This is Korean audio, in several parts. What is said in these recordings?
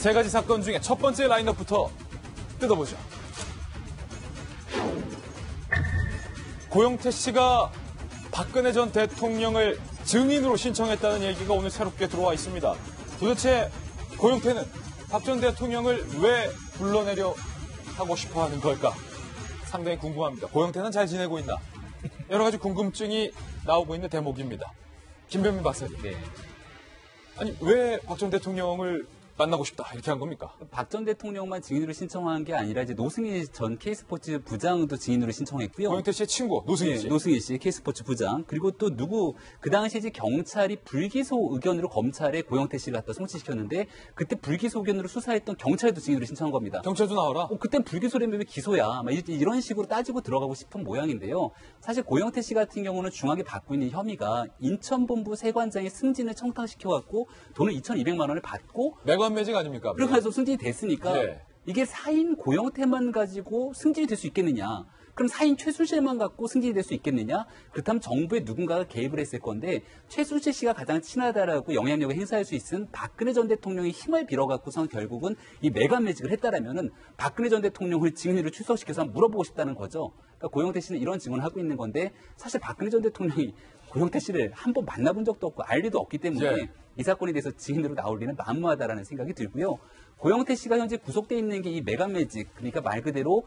세 가지 사건 중에 첫 번째 라인업부터 뜯어보죠. 고영태 씨가 박근혜 전 대통령을 증인으로 신청했다는 얘기가 오늘 새롭게 들어와 있습니다. 도대체 고영태는 박 전 대통령을 왜 불러내려 하고 싶어 하는 걸까? 상당히 궁금합니다. 고영태는 잘 지내고 있나? 여러 가지 궁금증이 나오고 있는 대목입니다. 김병민 박사님. 네. 아니, 왜 박 전 대통령을 만나고 싶다 이렇게 한 겁니까? 박 전 대통령만 증인으로 신청한 게 아니라 이제 노승일 전 K스포츠 부장도 증인으로 신청했고요. 고영태 씨의 친구 노승일 씨. 네, 노승일 씨 K스포츠 부장. 그리고 또 그 당시 이제 경찰이 불기소 의견으로 검찰에 고영태 씨를 갖다 송치시켰는데 그때 불기소 의견으로 수사했던 경찰도 증인으로 신청한 겁니다. 경찰도 나와라? 그땐 불기소라면 왜 기소야? 이런 식으로 따지고 들어가고 싶은 모양인데요. 사실 고영태 씨 같은 경우는 중하게 받고 있는 혐의가 인천본부 세관장의 승진을 청탁시켜갖고 돈을 2,200만 원을 받고 매관 매직 아닙니까? 그래서 승진이 됐으니까 네. 이게 사인 고영태만 가지고 승진이 될 수 있겠느냐? 그럼 사인 최순실만 갖고 승진이 될 수 있겠느냐? 그렇다면 정부에 누군가가 개입을 했을 건데 최순실 씨가 가장 친하다라고 영향력을 행사할 수 있는 박근혜 전 대통령의 힘을 빌어갖고선 결국은 이 매관 매직을 했다라면은 박근혜 전 대통령을 증인으로 출석시켜서 한번 물어보고 싶다는 거죠. 그러니까 고영태 씨는 이런 증언을 하고 있는 건데 사실 박근혜 전 대통령이 고영태 씨를 한번 만나본 적도 없고 알 리도 없기 때문에 네. 이 사건에 대해서 증인으로 나올 리는 만무하다라는 생각이 들고요. 고영태 씨가 현재 구속돼 있는 게 이 매간 매직, 그러니까 말 그대로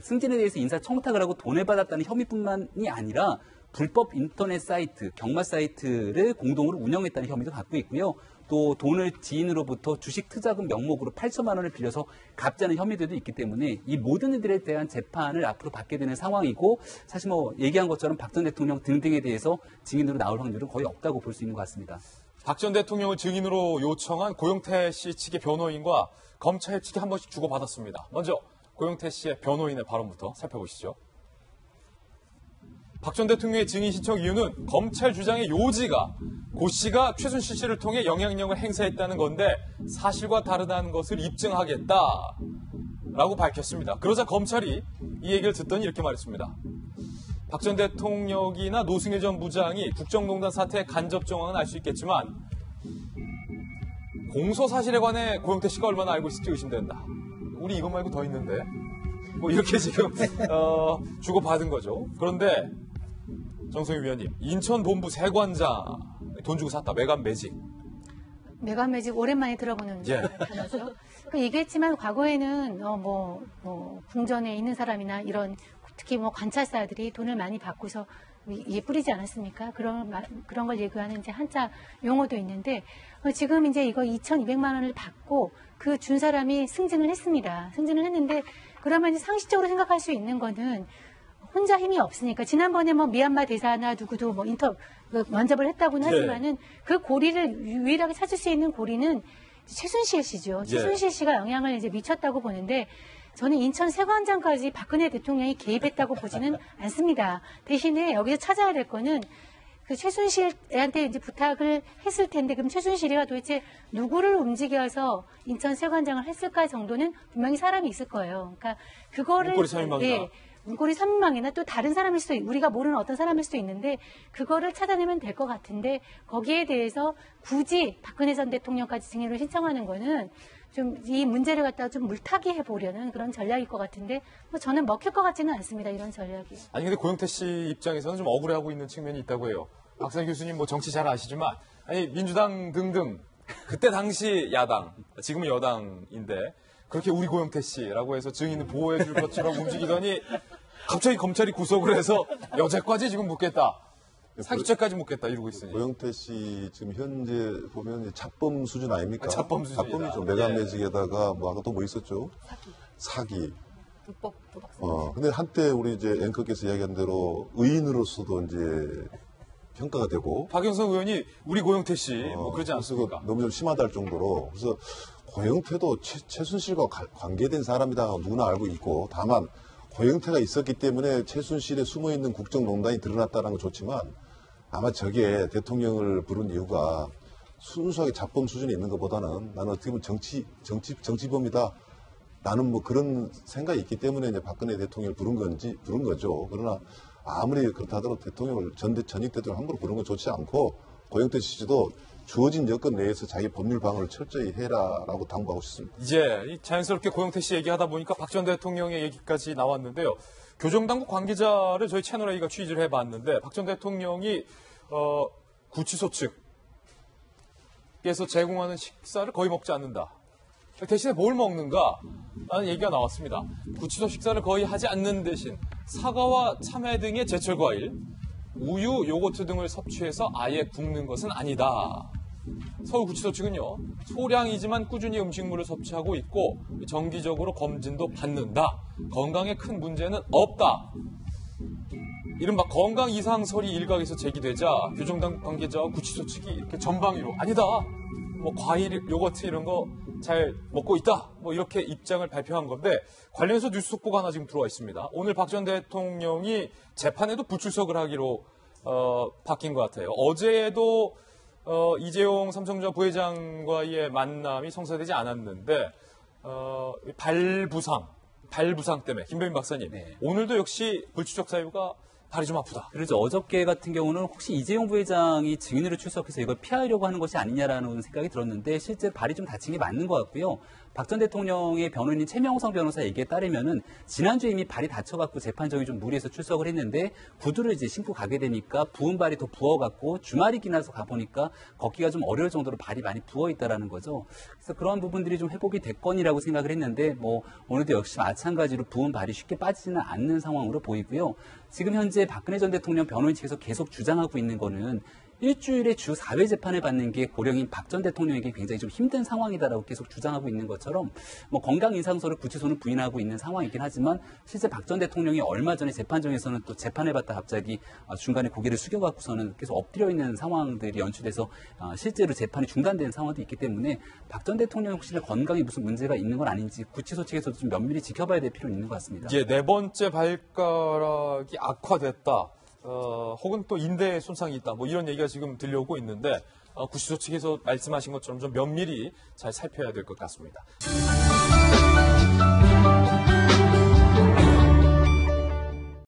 승진에 대해서 인사 청탁을 하고 돈을 받았다는 혐의뿐만이 아니라 불법 인터넷 사이트, 경마 사이트를 공동으로 운영했다는 혐의도 갖고 있고요. 또 돈을 지인으로부터 주식 투자금 명목으로 8천만 원을 빌려서 갚자는 혐의들도 있기 때문에 이 모든 일들에 대한 재판을 앞으로 받게 되는 상황이고 사실 얘기한 것처럼 박 전 대통령 등등에 대해서 증인으로 나올 확률은 거의 없다고 볼 수 있는 것 같습니다. 박 전 대통령을 증인으로 요청한 고영태 씨 측의 변호인과 검찰 측이 한 번씩 주고받았습니다. 먼저 고영태 씨의 변호인의 발언부터 살펴보시죠. 박 전 대통령의 증인 신청 이유는 검찰 주장의 요지가 고 씨가 최순실 씨를 통해 영향력을 행사했다는 건데 사실과 다르다는 것을 입증하겠다라고 밝혔습니다. 그러자 검찰이 이 얘기를 듣더니 이렇게 말했습니다. 박 전 대통령이나 노승일 전 부장이 국정농단 사태의 간접 정황은 알 수 있겠지만 공소 사실에 관해 고영태 씨가 얼마나 알고 있을지 의심된다. 우리 이것 말고 더 있는데 이렇게 지금 주고받은 거죠. 그런데 정성희 위원님, 인천 본부 세관장 돈 주고 샀다. 매간 매직. 매간 매직 오랜만에 들어보는 단어죠. 얘기했지만 과거에는 궁전에 있는 사람이나 이런 특히 관찰사들이 돈을 많이 받고서 뿌리지 않았습니까? 그런 걸 얘기하는 이제 한자 용어도 있는데 지금 이제 이거 2,200만 원을 받고 그 준 사람이 승진을 했습니다. 승진을 했는데 그러면 이제 상식적으로 생각할 수 있는 거는 혼자 힘이 없으니까 지난번에 미얀마 대사나 누구도 면접을 했다고는 하지만은 그 고리를 유일하게 찾을 수 있는 고리는 최순실 씨죠. 최순실 씨가 영향을 이제 미쳤다고 보는데 저는 인천 세관장까지 박근혜 대통령이 개입했다고 보지는 않습니다. 대신에 여기서 찾아야 될 거는 그 최순실한테 이제 부탁을 했을 텐데 그럼 최순실이가 도대체 누구를 움직여서 인천 세관장을 했을까 정도는 분명히 사람이 있을 거예요. 그러니까 그거를 문고리 3인방이나 문고리 3인방이나 또 다른 사람일 수도 우리가 모르는 어떤 사람일 수도 있는데 그거를 찾아내면 될 것 같은데 거기에 대해서 굳이 박근혜 전 대통령까지 증인을 신청하는 거는 좀 이 문제를 갖다가 좀 물타기 해보려는 그런 전략일 것 같은데 저는 먹힐 것 같지는 않습니다. 이런 전략이. 아니 근데 고영태 씨 입장에서는 좀 억울해하고 있는 측면이 있다고 해요. 박사 교수님 정치 잘 아시지만 아니 민주당 등등 그때 당시 야당 지금은 여당인데 그렇게 우리 고영태 씨라고 해서 증인을 보호해 줄 것처럼 움직이더니 갑자기 검찰이 구속을 해서 여죄까지 지금 묻겠다. 사기죄까지 묻겠다 이러고 있으니. 고영태 씨 지금 현재 보면 자범 수준 아닙니까? 자범 수준이다. 자범이죠. 매간 매직에다가 아까 또 뭐 있었죠? 사기. 불법 도박. 근데 한때 우리 이제 앵커께서 이야기한 대로 의인으로서도 이제 평가가 되고. 박영선 의원이 우리 고영태 씨 그러지 않습니까? 너무 좀 심하다 할 정도로. 그래서 고영태도 최순실과 관계된 사람이다 누구나 알고 있고 다만 고영태가 있었기 때문에 최순실에 숨어있는 국정농단이 드러났다는 건 좋지만 아마 저게 대통령을 부른 이유가 순수하게 자범 수준에 있는 것보다는 나는 어떻게 보면 정치범이다. 나는 그런 생각이 있기 때문에 이제 박근혜 대통령을 부른 거죠. 그러나 아무리 그렇다 하더라도 대통령을 전직 대통령 함부로 부른 건 좋지 않고 고영태 씨도 주어진 여건 내에서 자기 법률 방어를 철저히 해라라고 당부하고 싶습니다. 이제 자연스럽게 고영태 씨 얘기하다 보니까 박 전 대통령의 얘기까지 나왔는데요. 교정당국 관계자를 저희 채널A가 취재를 해봤는데 박 전 대통령이 구치소 측에서 제공하는 식사를 거의 먹지 않는다. 대신에 뭘 먹는가? 라는 얘기가 나왔습니다. 구치소 식사를 거의 하지 않는 대신 사과와 참외 등의 제철 과일, 우유, 요거트 등을 섭취해서 아예 굶는 것은 아니다. 서울구치소 측은요, 소량이지만 꾸준히 음식물을 섭취하고 있고 정기적으로 검진도 받는다. 건강에 큰 문제는 없다. 이른바 건강 이상설이 일각에서 제기되자 교정당국 관계자와 구치소 측이 이렇게 전방위로 아니다. 뭐 과일, 요거트 이런 거 잘 먹고 있다. 뭐 이렇게 입장을 발표한 건데 관련해서 뉴스 속보가 하나 지금 들어와 있습니다. 오늘 박 전 대통령이 재판에도 불출석을 하기로 바뀐 것 같아요. 어제도 이재용 삼성전자 부회장과의 만남이 성사되지 않았는데 발부상 때문에 김병민 박사님 네. 오늘도 역시 불출석 사유가 다리 좀 아프다. 그렇죠. 어저께 같은 경우는 혹시 이재용 부회장이 증인으로 출석해서 이걸 피하려고 하는 것이 아니냐라는 생각이 들었는데 실제 발이 좀 다친 게 맞는 것 같고요. 박 전 대통령의 변호인인 최명성 변호사 얘기에 따르면은 지난주에 이미 발이 다쳐갖고 재판정이 좀 무리해서 출석을 했는데 구두를 이제 신고 가게 되니까 부은 발이 더 부어갖고 주말이 지나서 가보니까 걷기가 좀 어려울 정도로 발이 많이 부어있다라는 거죠. 그래서 그런 부분들이 좀 회복이 됐거니라고 생각을 했는데 뭐 오늘도 역시 마찬가지로 부은 발이 쉽게 빠지지는 않는 상황으로 보이고요. 지금 현재 박근혜 전 대통령 변호인 측에서 계속 주장하고 있는 거는 일주일에 주 4회 재판을 받는 게 고령인 박 전 대통령에게 굉장히 좀 힘든 상황이다라고 계속 주장하고 있는 것처럼 뭐 건강 인상서를 구치소는 부인하고 있는 상황이긴 하지만 실제 박 전 대통령이 얼마 전에 재판정에서는 또 재판해봤다 갑자기 중간에 고개를 숙여갖고서는 계속 엎드려 있는 상황들이 연출돼서 실제로 재판이 중단된 상황도 있기 때문에 박 전 대통령 혹시나 건강에 무슨 문제가 있는 건 아닌지 구치소 측에서도 좀 면밀히 지켜봐야 될 필요는 있는 것 같습니다. 이제 네 번째 발가락이 악화됐다. 혹은 또 인대에 손상이 있다. 뭐 이런 얘기가 지금 들려오고 있는데 구치소 측에서 말씀하신 것처럼 좀 면밀히 잘 살펴야 될 것 같습니다.